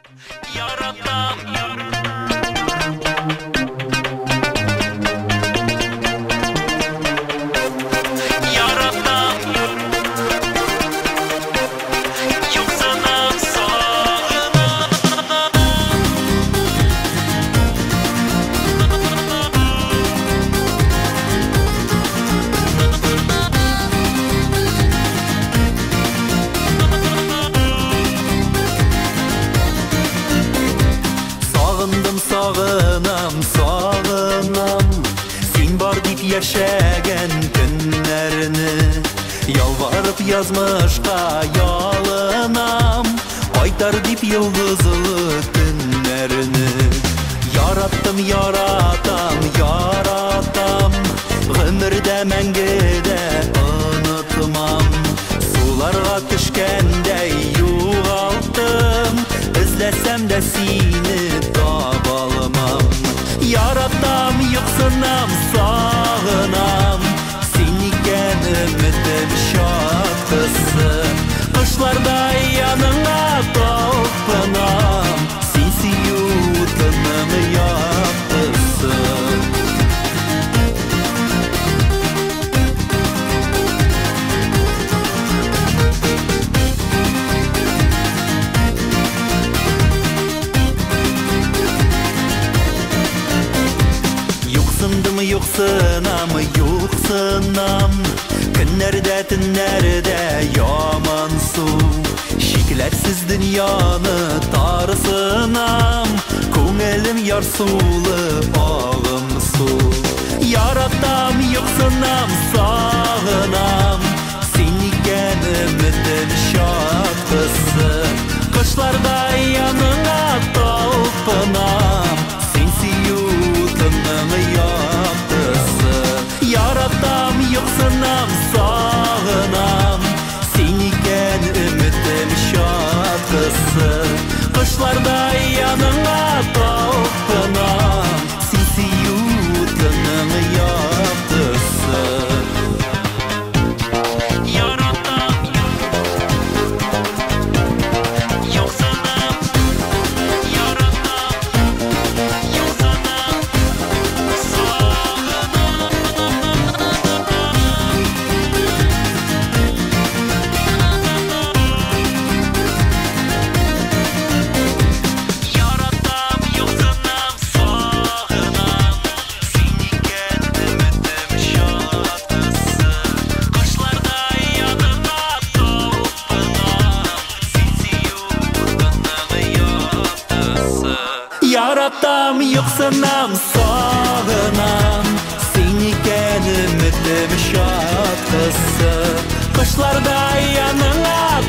Yaratam, yaratam, yok sana sağına. Sağındım sağınam sağınam Sen var deyip yaşagan günlerini Yalvarıp yazmışka yalınam Aytar deyip yıldızlı günlerini Yarattım yaratam yaratam Ömürde mengede unutmam Sularga düşkende yuğalttım İzlesem de seni tabalmam Yaratam yıksınam sağınam Seni ümidim şarkısı Kışlarda yanına toplanam Sensi yutunum yaptısı Yoksınam, yoksınam Günlerde, tünlerde yaman su Şikletsiz dünyanı tarsınam Ko'nglim yar sulu ağım su Yaratam, yoksınam, sağınam Seni ümidim şarkısı Kışlarda yanına talpınam Sensi yutunum yaptısı Yaratam yıksınam sağınam Seni ümidim şarkısı Kışlarda yanına talpınam Sensi yutunum yaptısı Yaratam yoksınam sağınam Seni ümidim şarkısı Kışlarda yanına